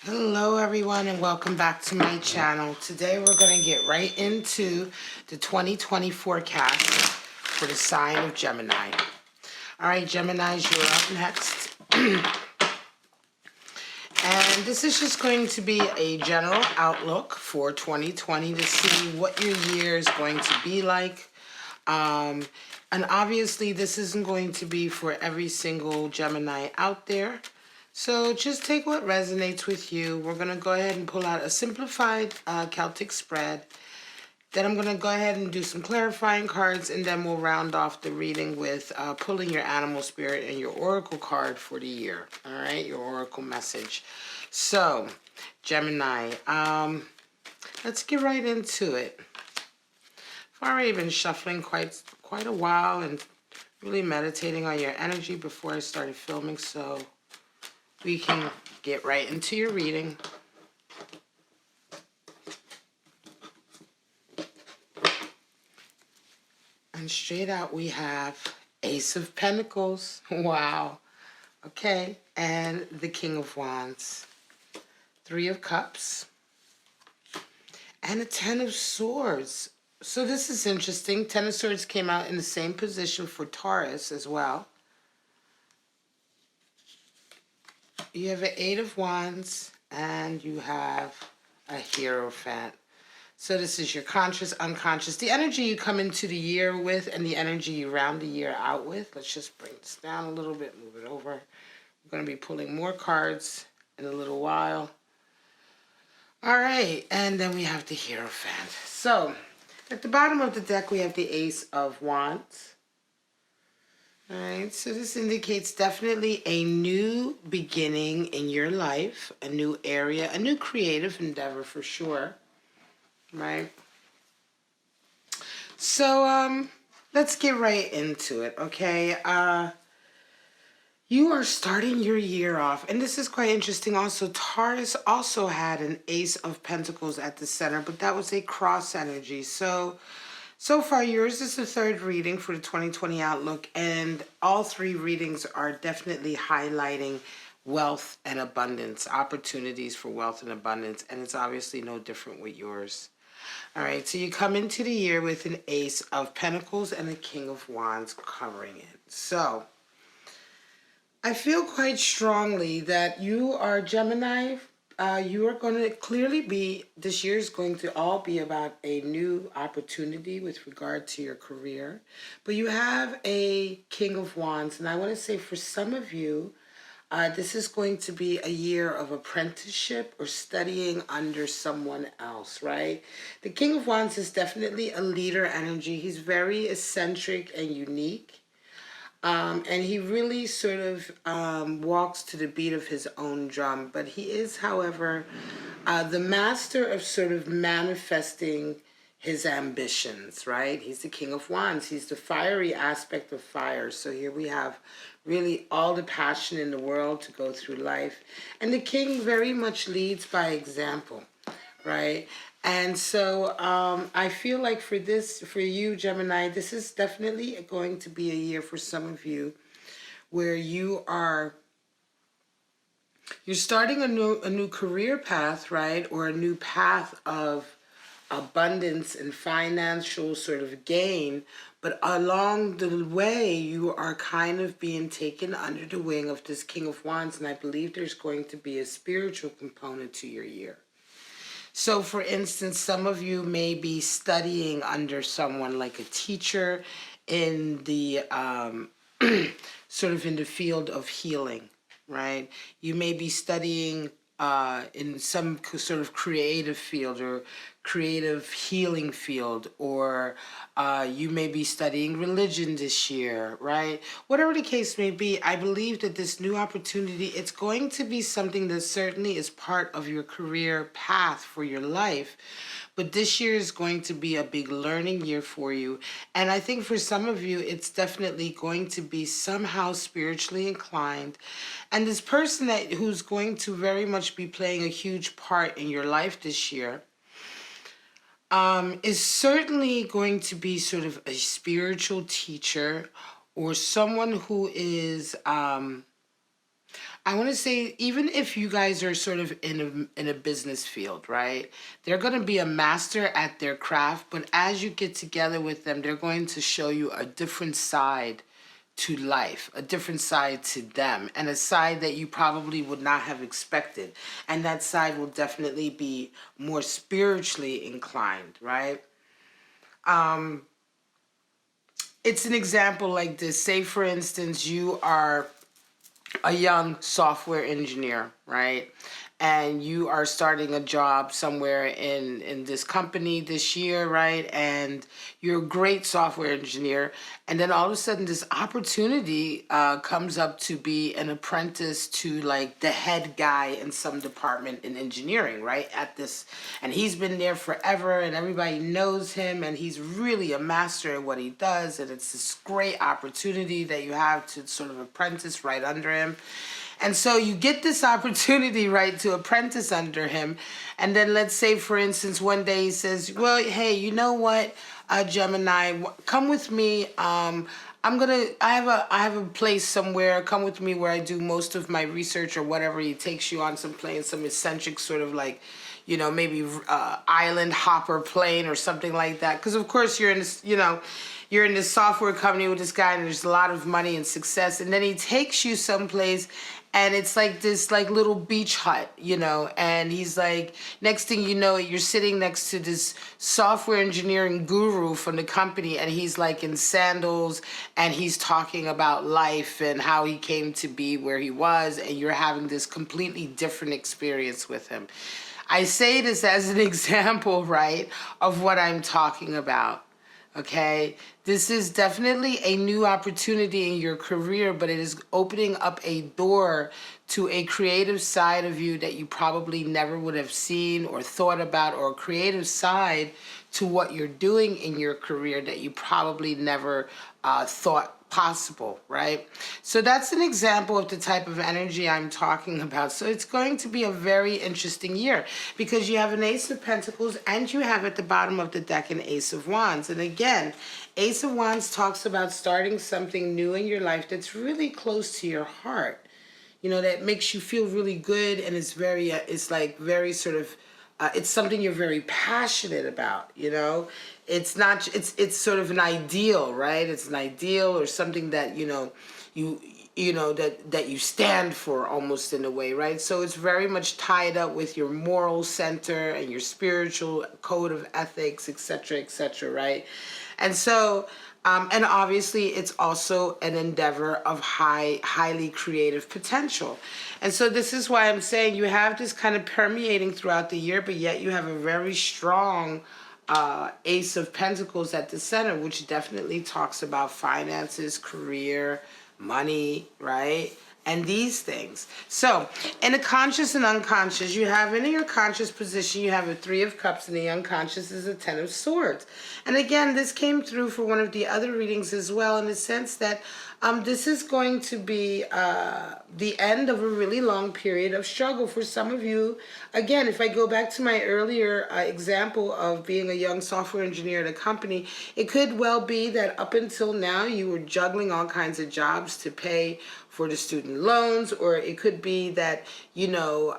Hello everyone and welcome back to my channel. Today we're going to get right into the 2020 forecast for the sign of Gemini. Alright Geminis, you're up next. And this is just going to be a general outlook for 2020 to see what your year is going to be like. And obviously this isn't going to be for every single Gemini out there. So just take what resonates with you. We're going to go ahead and pull out a simplified Celtic spread. Then I'm going to go ahead and do some clarifying cards, and then we'll round off the reading with pulling your animal spirit and your oracle card for the year. All right, your oracle message. So, Gemini, let's get right into it. I've already been shuffling quite a while and really meditating on your energy before I started filming, so we can get right into your reading. And straight out we have Ace of Pentacles. Wow. Okay. And the King of Wands. Three of Cups. And a Ten of Swords. So this is interesting. Ten of Swords came out in the same position for Taurus as well. You have an Eight of Wands, and you have a Hierophant. So this is your conscious, unconscious, the energy you come into the year with and the energy you round the year out with. Let's just bring this down a little bit, move it over. We're going to be pulling more cards in a little while. All right, and then we have the Hierophant. So at the bottom of the deck, we have the Ace of Wands. All right, so this indicates definitely a new beginning in your life, a new area, a new creative endeavor for sure, right? So let's get right into it, okay? You are starting your year off, and this is quite interesting also. Taurus also had an Ace of Pentacles at the center, but that was a cross energy. So far, yours is the third reading for the 2020 outlook, and all three readings are definitely highlighting wealth and abundance, opportunities for wealth and abundance, and it's obviously no different with yours. All right, so you come into the year with an Ace of Pentacles and a King of Wands covering it. So I feel quite strongly that you are Gemini. You are going to clearly be, this year is going to all be about a new opportunity with regard to your career. But you have a King of Wands, and I want to say for some of you, this is going to be a year of apprenticeship or studying under someone else, right? The King of Wands is definitely a leader energy. He's very eccentric and unique. And he really sort of walks to the beat of his own drum. But he is, however, the master of sort of manifesting his ambitions, right? He's the King of Wands. He's the fiery aspect of fire. So here we have really all the passion in the world to go through life. And the king very much leads by example, right? And so I feel like for you, Gemini, this is definitely going to be a year for some of you where you're starting a new career path, right? Or a new path of abundance and financial sort of gain. But along the way, you are kind of being taken under the wing of this King of Wands. And I believe there's going to be a spiritual component to your year. So, for instance, some of you may be studying under someone like a teacher in the sort of in the field of healing, right? You may be studying in some sort of creative field or creative healing field, or you may be studying religion this year, right? Whatever the case may be, I believe that this new opportunity, it's going to be something that certainly is part of your career path for your life. But this year is going to be a big learning year for you. And I think for some of you, it's definitely going to be somehow spiritually inclined. And this person who's going to very much be playing a huge part in your life this year is certainly going to be sort of a spiritual teacher or someone who is, I I want to say, even if you guys are sort of in a business field, right? They're going to be a master at their craft, but as you get together with them, they're going to show you a different side to life, a different side to them, and a side that you probably would not have expected. And that side will definitely be more spiritually inclined, right? Um, it's an example like this. Say, for instance, you are a young software engineer, right? And you are starting a job somewhere in this company this year, right? And you're a great software engineer. And then all of a sudden this opportunity comes up to be an apprentice to like the head guy in some department in engineering, right? At this, and he's been there forever and everybody knows him and he's really a master at what he does. And it's this great opportunity that you have to sort of apprentice right under him. And so you get this opportunity, right, to apprentice under him. And then let's say, for instance, one day he says, well, hey, you know what, Gemini, come with me. I have a place somewhere. Come with me where I do most of my research or whatever. He takes you on some plane, some eccentric sort of like, you know, maybe island hopper plane or something like that. Because of course you're in this, you know, you're in this software company with this guy and there's a lot of money and success. And then he takes you someplace and it's like this like little beach hut, you know, and he's like, next thing you know, you're sitting next to this software engineering guru from the company and he's like in sandals and he's talking about life and how he came to be where he was, and you're having this completely different experience with him. I say this as an example, right, of what I'm talking about. Okay, this is definitely a new opportunity in your career, but it is opening up a door to a creative side of you that you probably never would have seen or thought about, or a creative side to what you're doing in your career that you probably never thought possible, right? So that's an example of the type of energy I'm talking about. So it's going to be a very interesting year because you have an Ace of Pentacles and you have at the bottom of the deck an Ace of Wands. And again, Ace of Wands talks about starting something new in your life that's really close to your heart. You know, that makes you feel really good, and it's very, it's like very sort of, it's something you're very passionate about, you know? It's not, it's sort of an ideal, right? It's an ideal or something that, you know, you know, that you stand for almost in a way, right? So it's very much tied up with your moral center and your spiritual code of ethics, etc., right? And so, and obviously it's also an endeavor of highly creative potential. And so this is why I'm saying you have this kind of permeating throughout the year, but yet you have a very strong Ace of Pentacles at the center, which definitely talks about finances, career, money, right? And these things. So in the conscious and unconscious, you have in your conscious position, you have a Three of Cups, and the unconscious is a Ten of Swords. And again, this came through for one of the other readings as well, in the sense that this is going to be the end of a really long period of struggle for some of you. Again, if I go back to my earlier example of being a young software engineer at a company, it could well be that up until now you were juggling all kinds of jobs to pay for the student loans, or it could be that, you know,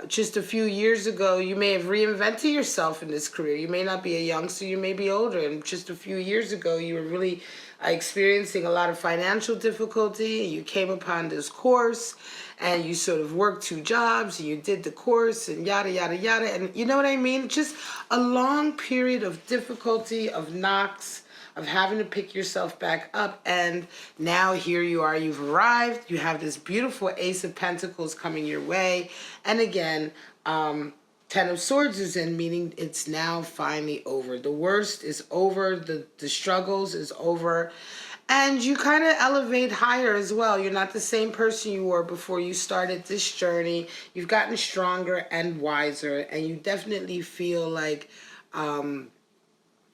just a few years ago you may have reinvented yourself in this career. You may not be a youngster, you may be older, and just a few years ago you were really experiencing a lot of financial difficulty, and you came upon this course and you sort of worked two jobs and you did the course and yada yada yada, and you know what I mean, just a long period of difficulty, of knocks, of having to pick yourself back up. And now here you are, you've arrived, you have this beautiful Ace of Pentacles coming your way, and again, Ten of Swords is in, meaning it's now finally over. The worst is over, the struggles is over, and you kind of elevate higher as well. You're not the same person you were before you started this journey. You've gotten stronger and wiser, and you definitely feel like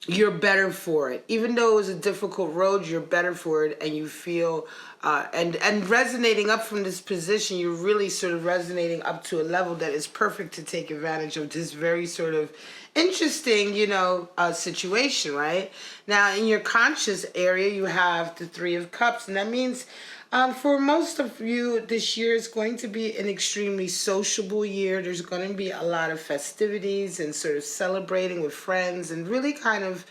you're better for it. Even though it was a difficult road, you're better for it, and you feel, and resonating up from this position, you're really sort of resonating up to a level that is perfect to take advantage of this very sort of interesting, you know, situation, right? Now, in your conscious area, you have the Three of Cups, and that means For most of you, this year is going to be an extremely sociable year. There's going to be a lot of festivities and sort of celebrating with friends and really kind of,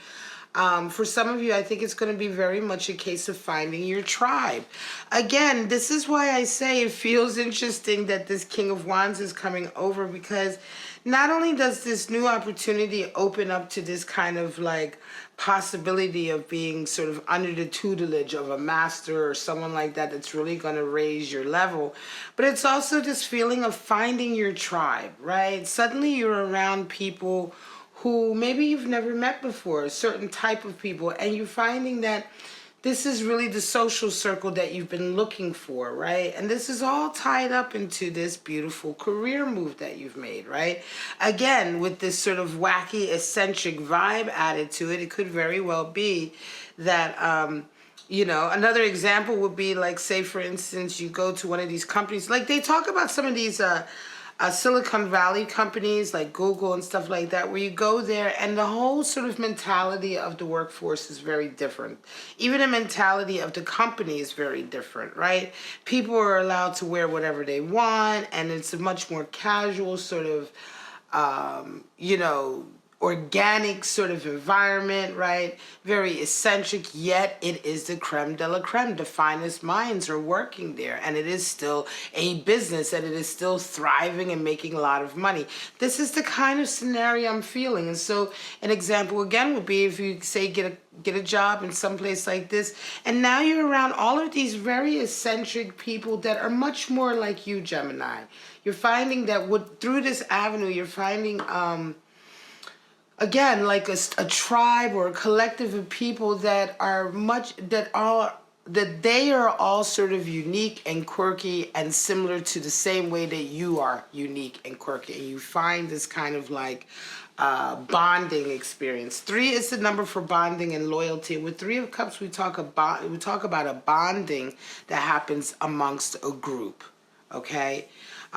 for some of you, I think it's going to be very much a case of finding your tribe. Again, this is why I say it feels interesting that this King of Wands is coming over, because not only does this new opportunity open up to this kind of like possibility of being sort of under the tutelage of a master or someone like that that's really going to raise your level, but it's also this feeling of finding your tribe, right? Suddenly you're around people who maybe you've never met before, a certain type of people, and you're finding that this is really the social circle that you've been looking for, right? And this is all tied up into this beautiful career move that you've made, right? Again, with this sort of wacky, eccentric vibe added to it, it could very well be that, another example would be like, say, for instance, you go to one of these companies, like they talk about some of these, Silicon Valley companies like Google and stuff like that, where you go there and the whole sort of mentality of the workforce is very different. Even the mentality of the company is very different, right? People are allowed to wear whatever they want, and it's a much more casual sort of, organic sort of environment, right? Very eccentric, yet it is the creme de la creme. The finest minds are working there, and it is still a business, and it is still thriving and making a lot of money. This is the kind of scenario I'm feeling. And so an example again would be if you say get a job in some place like this, and now you're around all of these very eccentric people that are much more like you, Gemini. You're finding that through this avenue, you're finding again, like a tribe or a collective of people that they are all sort of unique and quirky and similar to the same way that you are unique and quirky. And you find this kind of like bonding experience. 3 is the number for bonding and loyalty. With 3 of Cups, we talk about a bonding that happens amongst a group. Okay.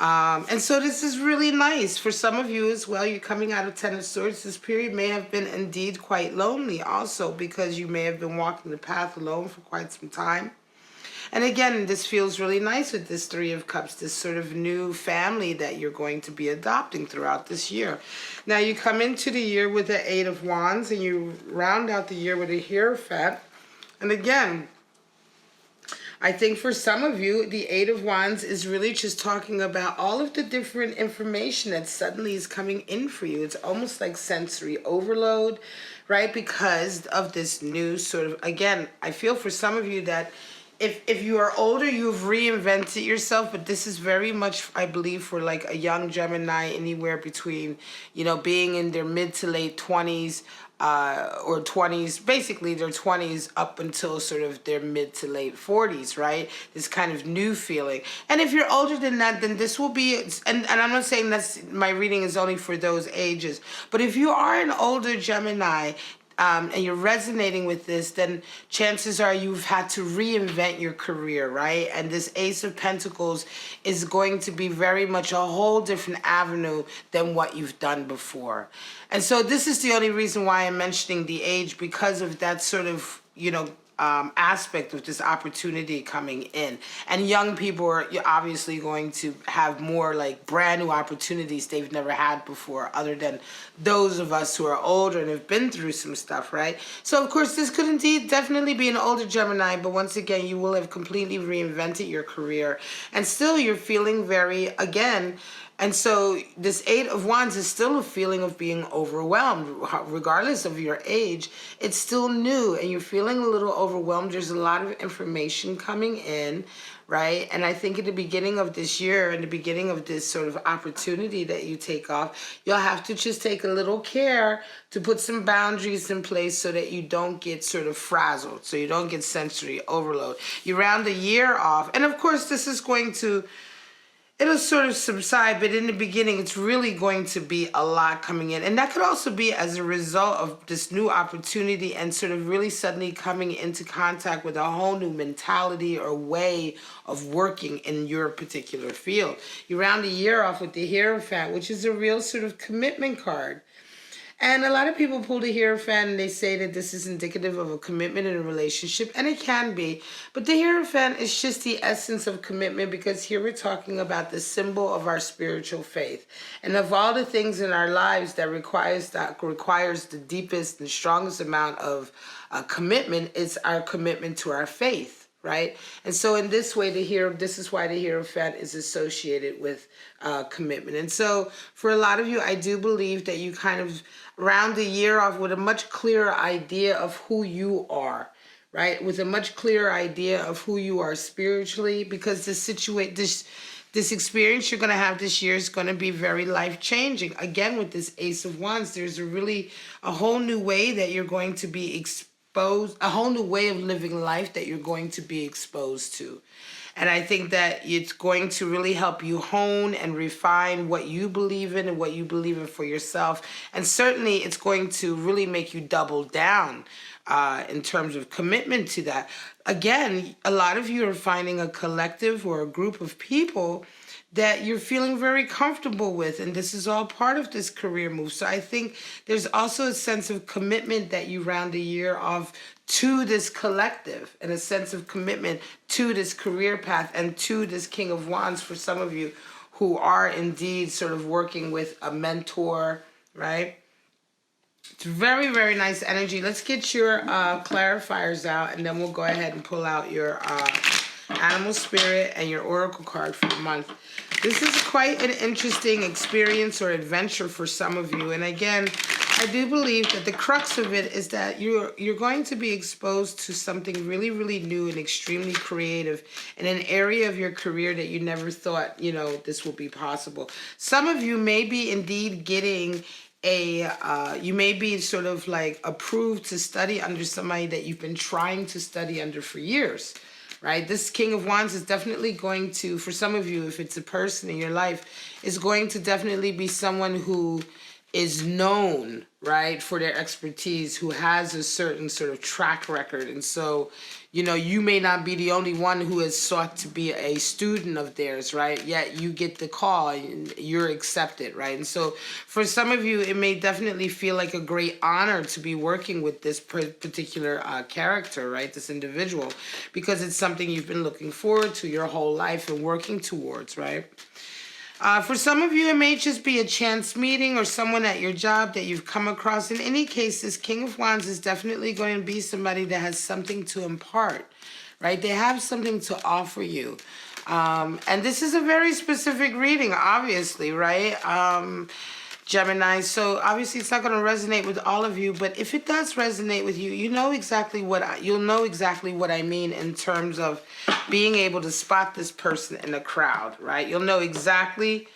And so this is really nice for some of you as well. You're coming out of 10 of Swords. This period may have been indeed quite lonely also, because you may have been walking the path alone for quite some time. And again, this feels really nice with this 3 of Cups, this sort of new family that you're going to be adopting throughout this year. Now you come into the year with the 8 of Wands, and you round out the year with a Hierophant. And again, I think for some of you, the 8 of Wands is really just talking about all of the different information that suddenly is coming in for you. It's almost like sensory overload, right? Because of this new sort of, again, I feel for some of you that if you are older, you've reinvented yourself, but this is very much, I believe, for like a young Gemini, anywhere between, being in their mid to late 20s, or 20s, basically their 20s up until sort of their mid to late 40s, right? This kind of new feeling. And if you're older than that, then this will be, and I'm not saying my reading is only for those ages, but if you are an older Gemini, and you're resonating with this, then chances are you've had to reinvent your career, right? And this Ace of Pentacles is going to be very much a whole different avenue than what you've done before. And so this is the only reason why I'm mentioning the age, because of that sort of, aspect of this opportunity coming in. And young people are obviously going to have more like brand new opportunities they've never had before, other than those of us who are older and have been through some stuff, right? So of course this could indeed definitely be an older Gemini, but once again, you will have completely reinvented your career, and still you're feeling very, again, and so this 8 of Wands is still a feeling of being overwhelmed. Regardless of your age, it's still new and you're feeling a little overwhelmed. There's a lot of information coming in, right? And I think at the beginning of this year, in the beginning of this sort of opportunity that you take off, you'll have to just take a little care to put some boundaries in place so that you don't get sort of frazzled, so you don't get sensory overload. You round the year off. And of course, this is going to, it'll sort of subside, but in the beginning, it's really going to be a lot coming in. And that could also be as a result of this new opportunity and sort of really suddenly coming into contact with a whole new mentality or way of working in your particular field. You round the year off with the Hierophant, which is a real sort of commitment card. And a lot of people pull the Hierophant and they say that this is indicative of a commitment in a relationship, and it can be. But the Hierophant is just the essence of commitment, because here we're talking about the symbol of our spiritual faith. And of all the things in our lives that requires the deepest and strongest amount of commitment, is our commitment to our faith. Right, and so in this way, this is why the Hierophant is associated with commitment. And so, for a lot of you, I do believe that you kind of round the year off with a much clearer idea of who you are, right? With a much clearer idea of who you are spiritually, because this experience you're going to have this year is going to be very life-changing. Again, with this Ace of Wands, there's a whole new way that you're going to be exposed, a whole new way of living life that you're going to be exposed to. And I think that it's going to really help you hone and refine what you believe in and what you believe in for yourself. And certainly it's going to really make you double down in terms of commitment to that. Again, a lot of you are finding a collective or a group of people that you're feeling very comfortable with, and this is all part of this career move. So I think there's also a sense of commitment that you round the year off to this collective, and a sense of commitment to this career path and to this King of Wands for some of you who are indeed sort of working with a mentor, right? It's very, very nice energy. Let's get your clarifiers out, and then we'll go ahead and pull out your animal spirit and your oracle card for the month. This is quite an interesting experience or adventure for some of you. And again, I do believe that the crux of it is that you're going to be exposed to something really, really new and extremely creative in an area of your career that you never thought, this will be possible. Some of you may be indeed getting you may be sort of like approved to study under somebody that you've been trying to study under for years. Right? This King of Wands is definitely going to, for some of you, if it's a person in your life, is going to definitely be someone who is known, right, for their expertise, who has a certain sort of track record. And so, you may not be the only one who has sought to be a student of theirs, right? Yet you get the call and you're accepted, right? And so for some of you, it may definitely feel like a great honor to be working with this particular character, right? This individual, because it's something you've been looking forward to your whole life and working towards, right? For some of you, it may just be a chance meeting or someone at your job that you've come across. In any case, this King of Wands is definitely going to be somebody that has something to impart, right? They have something to offer you. And this is a very specific reading, obviously, right? Gemini. So obviously it's not going to resonate with all of you, but if it does resonate with you, you'll know exactly what I mean in terms of being able to spot this person in a crowd, right? You'll know exactly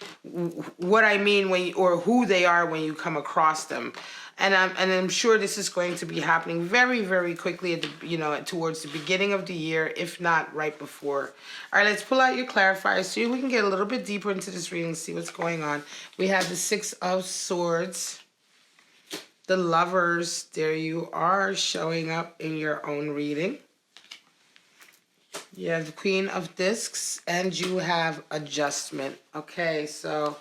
what I mean or who they are when you come across them. And I'm sure this is going to be happening very, very quickly towards the beginning of the year, if not right before. All right, let's pull out your clarifier so we can get a little bit deeper into this reading and see what's going on. We have the Six of Swords, the Lovers. There you are, showing up in your own reading. You have the Queen of Discs, and you have Adjustment. Okay, so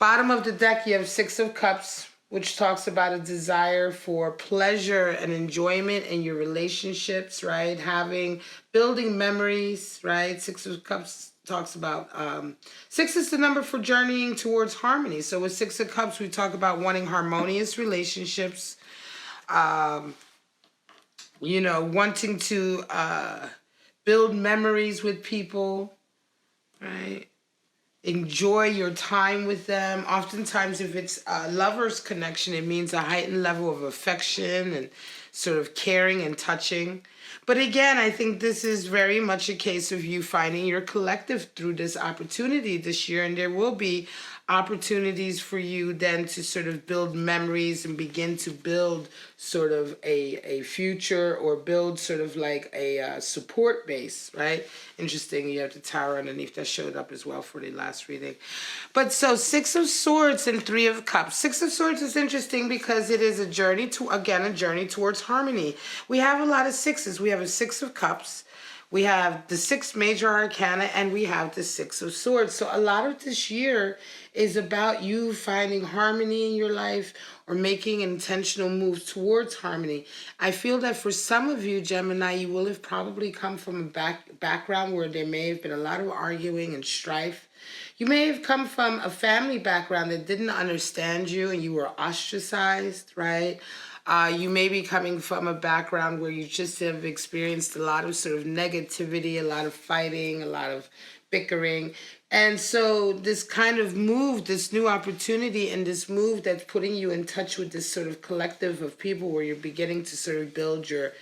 bottom of the deck, you have Six of Cups, which talks about a desire for pleasure and enjoyment in your relationships, right? Building memories, right? Six of Cups talks about, 6 is the number for journeying towards harmony. So with Six of Cups, we talk about wanting harmonious relationships, wanting to build memories with people, right? Enjoy your time with them. Oftentimes, if it's a lover's connection, it means a heightened level of affection and sort of caring and touching. But again, I think this is very much a case of you finding your collective through this opportunity this year, and there will be opportunities for you then to sort of build memories and begin to build sort of a future, or build sort of like a support base, right? Interesting, you have the Tower underneath that showed up as well for the last reading. But so Six of Swords and Three of Cups. Six of Swords is interesting because it is a journey towards harmony. We have a lot of sixes. We have a Six of Cups. We have the 6 major arcana, and we have the 6 of swords. So a lot of this year is about you finding harmony in your life or making intentional moves towards harmony. I feel that for some of you, Gemini, you will have probably come from a background where there may have been a lot of arguing and strife. You may have come from a family background that didn't understand you and you were ostracized, right? You may be coming from a background where you just have experienced a lot of sort of negativity, a lot of fighting, a lot of bickering. And so this kind of move, this new opportunity and this move that's putting you in touch with this sort of collective of people where you're beginning to sort of build your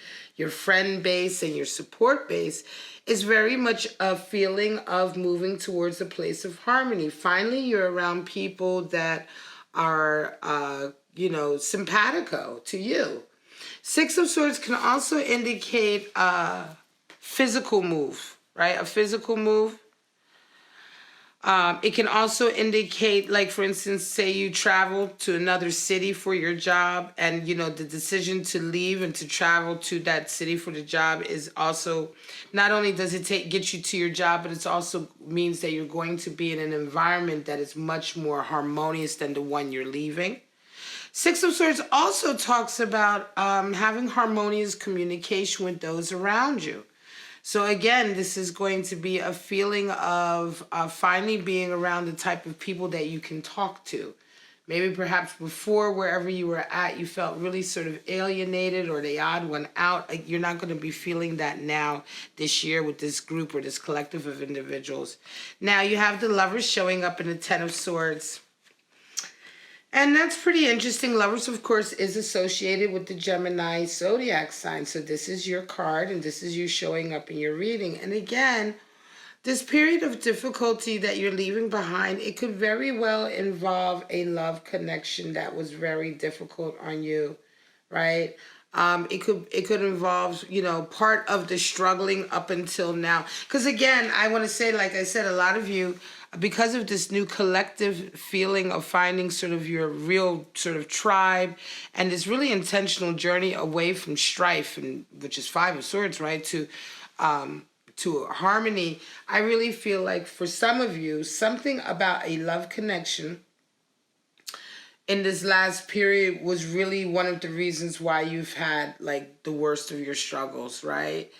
friend base and your support base is very much a feeling of moving towards a place of harmony. Finally, you're around people that are, simpatico to you. 6 of Swords can also indicate a physical move, right? A physical move. It can also indicate, like, for instance, say you travel to another city for your job, and, the decision to leave and to travel to that city for the job is also, not only does it get you to your job, but it also means that you're going to be in an environment that is much more harmonious than the one you're leaving. 6 of Swords also talks about having harmonious communication with those around you. So again, this is going to be a feeling of finally being around the type of people that you can talk to. Maybe perhaps before, wherever you were at, you felt really sort of alienated or the odd one out. You're not going to be feeling that now this year with this group or this collective of individuals. Now you have the Lovers showing up in the 10 of Swords. And that's pretty interesting. Lovers, of course, is associated with the Gemini zodiac sign. So this is your card, and this is you showing up in your reading. And again, this period of difficulty that you're leaving behind, it could very well involve a love connection that was very difficult on you, right? It could involve, part of the struggling up until now. Because again, I want to say, like I said, a lot of you, because of this new collective feeling of finding sort of your real sort of tribe and this really intentional journey away from strife, and which is 5 of Swords, right, to harmony, I really feel like for some of you, something about a love connection in this last period was really one of the reasons why you've had like the worst of your struggles, right?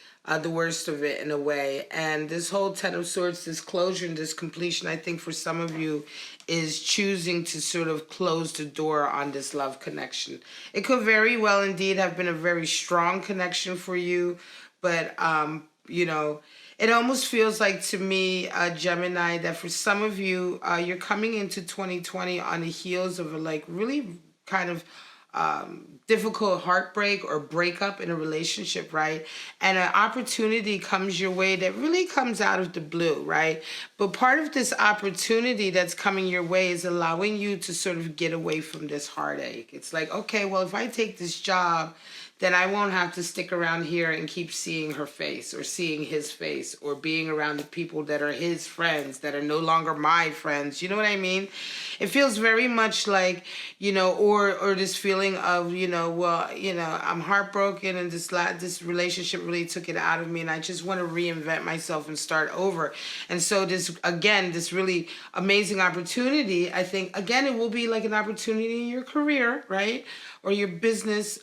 The worst of it in a way. And this whole 10 of Swords, this closure and this completion, I think for some of you is choosing to sort of close the door on this love connection. It could very well indeed have been a very strong connection for you, but, it almost feels like to me, Gemini, that for some of you, you're coming into 2020 on the heels of a like really kind of difficult heartbreak or breakup in a relationship, right? And an opportunity comes your way that really comes out of the blue, right? But part of this opportunity that's coming your way is allowing you to sort of get away from this heartache. It's like, okay, well, if I take this job, then I won't have to stick around here and keep seeing her face or seeing his face or being around the people that are his friends that are no longer my friends. You know what I mean? It feels very much like, or this feeling of, I'm heartbroken and this relationship really took it out of me and I just want to reinvent myself and start over. And so this really amazing opportunity, I think, again, it will be like an opportunity in your career, right? Or your business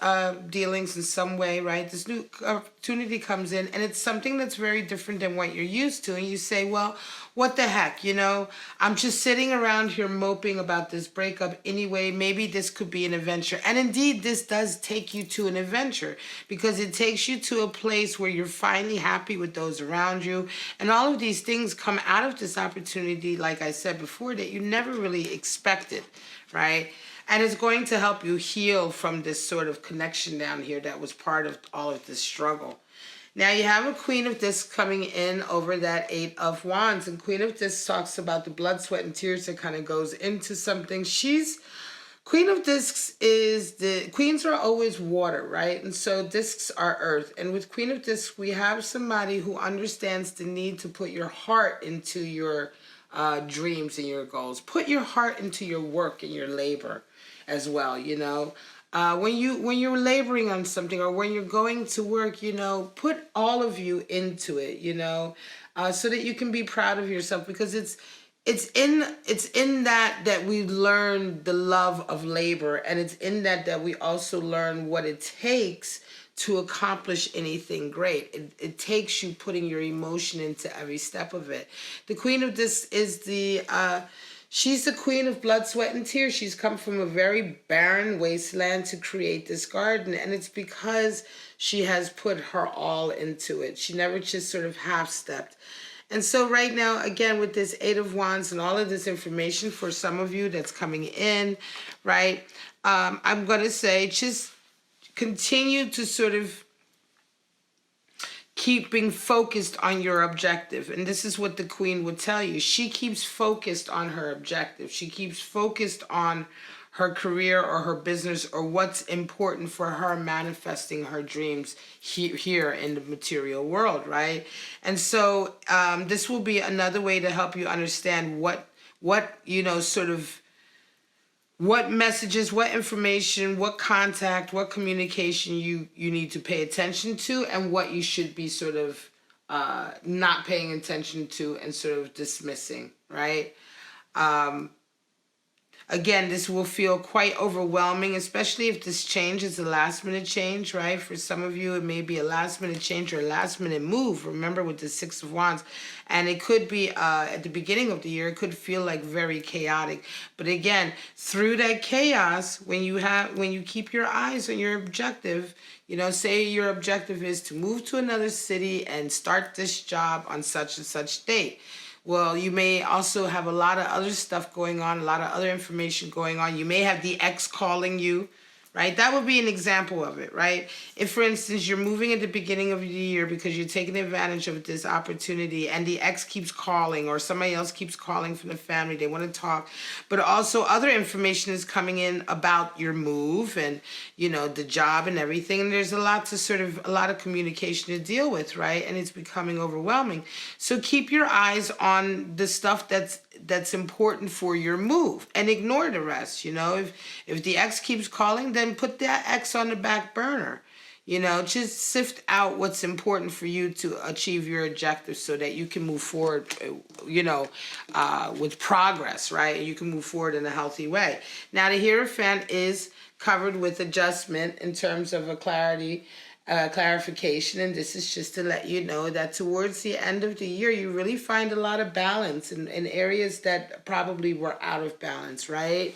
dealings in some way, right? This new opportunity comes in and it's something that's very different than what you're used to. And you say, well, what the heck, I'm just sitting around here moping about this breakup anyway. Maybe this could be an adventure. And indeed, this does take you to an adventure because it takes you to a place where you're finally happy with those around you. And all of these things come out of this opportunity, like I said before, that you never really expected, right? And it's going to help you heal from this sort of connection down here that was part of all of this struggle. Now you have a Queen of Discs coming in over that 8 of Wands. And Queen of Discs talks about the blood, sweat, and tears that kind of goes into something. Queen of Discs queens are always water, right? And so discs are earth. And with Queen of Discs, we have somebody who understands the need to put your heart into your dreams and your goals. Put your heart into your work and your labor as well, When you're laboring on something or when you're going to work, put all of you into it, so that you can be proud of yourself, because it's in that we learn the love of labor, and it's in that we also learn what it takes to accomplish anything great. It takes you putting your emotion into every step of it. The queen of this is she's the queen of blood, sweat, and tears. She's come from a very barren wasteland to create this garden, and it's because she has put her all into it. She never just sort of half-stepped. And so right now, again, with this Eight of Wands and all of this information for some of you that's coming in, right, I'm going to say just continue to sort of keep being focused on your objective. And this is what the queen would tell you. She keeps focused on her objective. She keeps focused on her career or her business or what's important for her manifesting her dreams here in the material world, right? And so this will be another way to help you understand what sort of what messages, what information, what contact, what communication you need to pay attention to, and what you should be sort of not paying attention to and sort of dismissing, right? Again, this will feel quite overwhelming, especially if this change is a last minute change, right? For some of you, it may be a last minute change or a last minute move. Remember, with the Six of Wands, and it could be at the beginning of the year, it could feel like very chaotic. But again, through that chaos, when you keep your eyes on your objective, say your objective is to move to another city and start this job on such and such date. Well, you may also have a lot of other stuff going on, a lot of other information going on. You may have the ex calling you, right? That would be an example of it, right? If, for instance, you're moving at the beginning of the year because you're taking advantage of this opportunity and the ex keeps calling or somebody else keeps calling from the family, they want to talk, but also other information is coming in about your move and, the job and everything. And there's a lot of communication to deal with, right? And it's becoming overwhelming. So keep your eyes on the stuff that's important for your move and ignore the rest. If the ex keeps calling, then put that ex on the back burner. Just sift out what's important for you to achieve your objective so that you can move forward, with progress, right? You can move forward in a healthy way. Now, the Hierophant is covered with adjustment in terms of a clarification, and this is just to let you know that towards the end of the year, you really find a lot of balance in areas that probably were out of balance, right?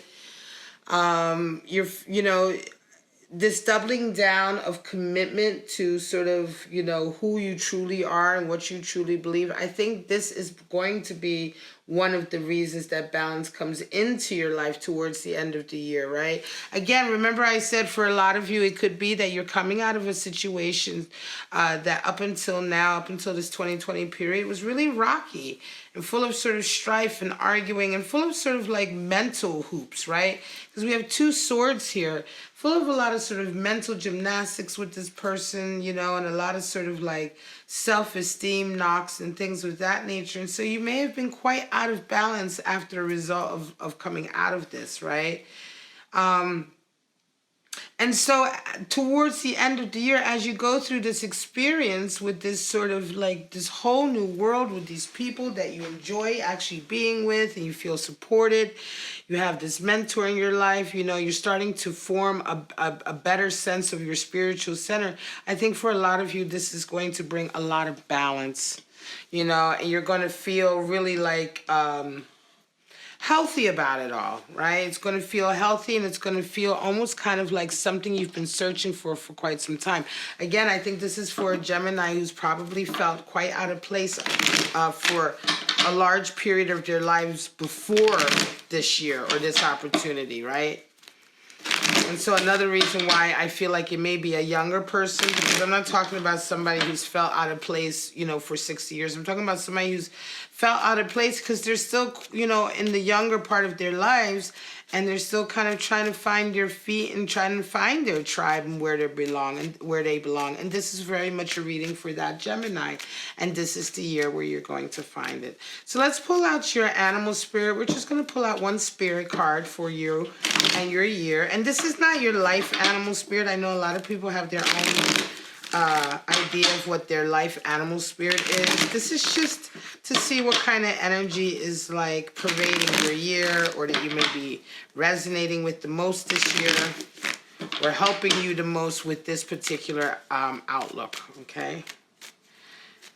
This doubling down of commitment to sort of, who you truly are and what you truly believe. I think this is going to be one of the reasons that balance comes into your life towards the end of the year, right? Again, remember I said for a lot of you, it could be that you're coming out of a situation that up until now, up until this 2020 period, was really rocky and full of sort of strife and arguing and full of sort of like mental hoops, right? Because we have two swords here, full of a lot of sort of mental gymnastics with this person, and a lot of sort of like self-esteem knocks and things of that nature. And so you may have been quite out of balance after a result of coming out of this, right? And so towards the end of the year, as you go through this experience with this sort of like this whole new world with these people that you enjoy actually being with and you feel supported, you have this mentor in your life, you're starting to form a better sense of your spiritual center. I think for a lot of you, this is going to bring a lot of balance, and you're going to feel really like healthy about it all, right? It's going to feel healthy and it's going to feel almost kind of like something you've been searching for quite some time. Again, I think this is for a Gemini who's probably felt quite out of place for a large period of their lives before this year or this opportunity, right? And so another reason why I feel like it may be a younger person, because I'm not talking about somebody who's felt out of place, for 60 years. I'm talking about somebody who's felt out of place because they're still, in the younger part of their lives and they're still kind of trying to find their feet and trying to find their tribe and where they belong and this is very much a reading for that Gemini, and this is the year where you're going to find it. So let's pull out your animal spirit. We're just going to pull out one spirit card for you and your year, and this is not your life animal spirit. I know a lot of people have their own idea of what their life animal spirit is. This is just to see what kind of energy is like pervading your year, or that you may be resonating with the most this year, or helping you the most with this particular outlook, okay?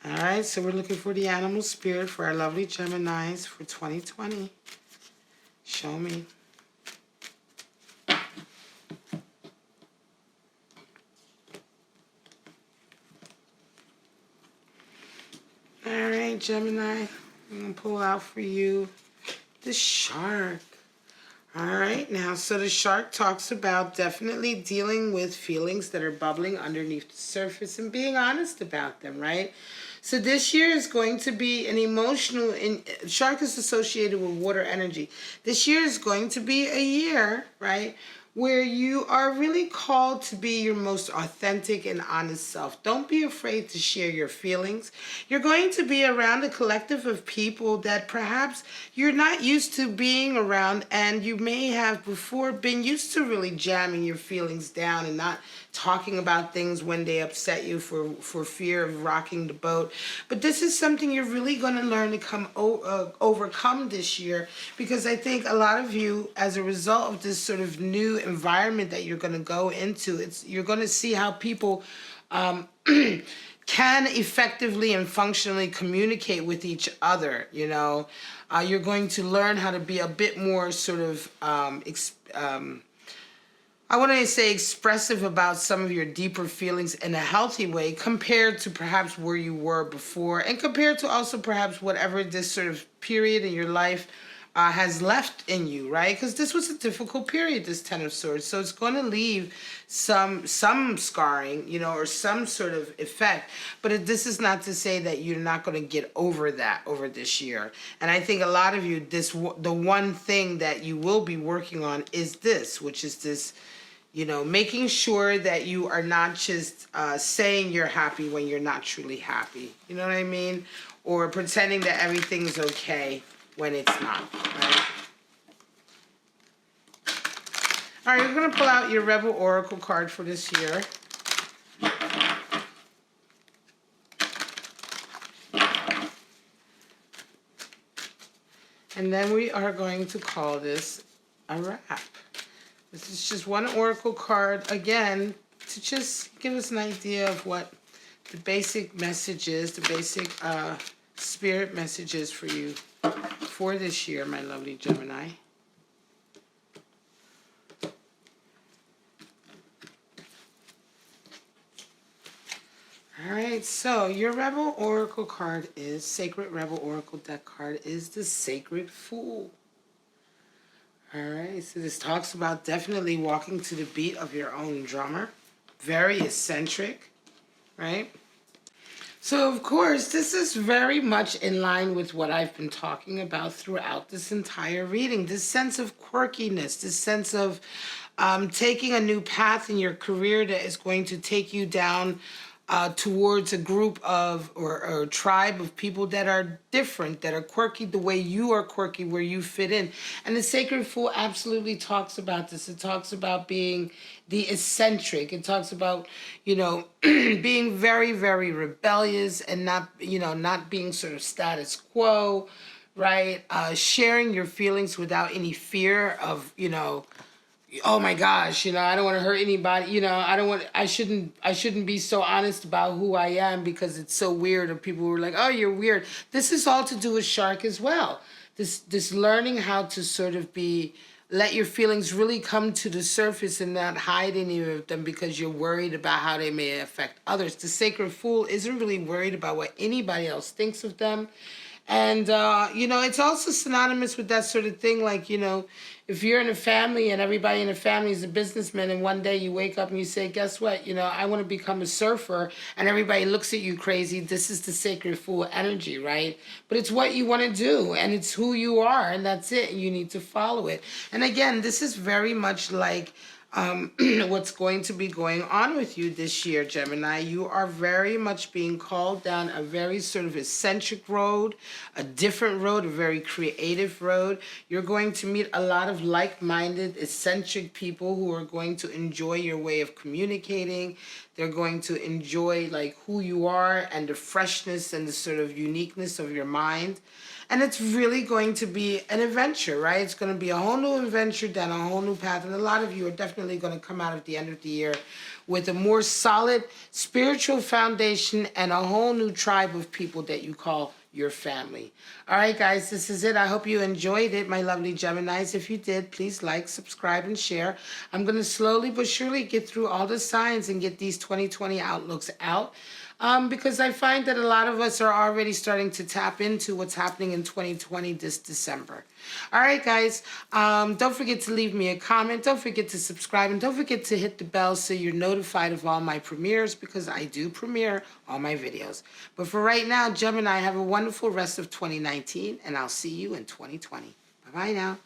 All right, so we're looking for the animal spirit for our lovely Geminis for 2020. Show me. All right, Gemini, I'm going to pull out for you the shark. All right, now, so the shark talks about definitely dealing with feelings that are bubbling underneath the surface and being honest about them, right? So this year is going to be an emotional, shark is associated with water energy. This year is going to be a year, right, where you are really called to be your most authentic and honest self. Don't be afraid to share your feelings. You're going to be around a collective of people that perhaps you're not used to being around, and you may have before been used to really jamming your feelings down and not talking about things when they upset you for fear of rocking the boat. But this is something you're really going to learn to overcome this year, because I think a lot of you, as a result of this sort of new environment that you're going to go into, you're going to see how people can effectively and functionally communicate with each other. You know, you're going to learn how to be a bit more sort of I want to say expressive about some of your deeper feelings in a healthy way, compared to perhaps where you were before, and compared to also perhaps whatever this sort of period in your life has left in you, right? Because this was a difficult period, this Ten of Swords. So it's going to leave some scarring, you know, or some sort of effect. But this is not to say that you're not going to get over that over this year. And I think a lot of you, the one thing that you will be working on is this, which is this, you know, making sure that you are not just saying you're happy when you're not truly happy. You know what I mean? Or pretending that everything's okay when it's not, right? All right, we're going to pull out your Rebel Oracle card for this year. And then we are going to call this a wrap. This is just one Oracle card, again, to just give us an idea of what the basic message is, the basic spirit message is for you for this year, my lovely Gemini. All right, so your Rebel Oracle card is, Sacred Rebel Oracle deck card is the Sacred Fool. All right, so this talks about definitely walking to the beat of your own drummer. Very eccentric, right? So, of course, this is very much in line with what I've been talking about throughout this entire reading. This sense of quirkiness, this sense of taking a new path in your career that is going to take you down towards a group of, or a tribe of people that are different, that are quirky the way you are quirky, where you fit in. And the Sacred Fool absolutely talks about this. It talks about being the eccentric. It talks about, you know, being very, very rebellious and not, you know, not being sort of status quo, right? Sharing your feelings without any fear of, you know, oh my gosh, you know, I don't want to hurt anybody, you know, I shouldn't be so honest about who I am because it's so weird, or people were like, oh, you're weird. This is all to do with shark as well. This learning how to sort of let your feelings really come to the surface and not hide any of them because you're worried about how they may affect others. The Sacred Fool isn't really worried about what anybody else thinks of them. And, it's also synonymous with that sort of thing. Like, if you're in a family and everybody in the family is a businessman, and one day you wake up and you say, guess what? I want to become a surfer, and everybody looks at you crazy. This is the sacred fool energy, right? But it's what you want to do, and it's who you are, and that's it. And you need to follow it. And again, this is very much like what's going to be going on with you this year, Gemini. You are very much being called down a very sort of eccentric road, a different road, a very creative road. You're going to meet a lot of like-minded, eccentric people who are going to enjoy your way of communicating. They're going to enjoy like who you are and the freshness and the sort of uniqueness of your mind. And it's really going to be an adventure, right? It's going to be a whole new adventure down a whole new path. And a lot of you are definitely going to come out at the end of the year with a more solid spiritual foundation and a whole new tribe of people that you call your family. All right, guys, this is it. I hope you enjoyed it, my lovely Geminis. If you did, please like, subscribe, and share. I'm going to slowly but surely get through all the signs and get these 2020 outlooks out. Because I find that a lot of us are already starting to tap into what's happening in 2020 this December. All right, guys, don't forget to leave me a comment. Don't forget to subscribe. And don't forget to hit the bell so you're notified of all my premieres, because I do premiere all my videos. But for right now, Gemini, have a wonderful rest of 2019, and I'll see you in 2020. Bye-bye now.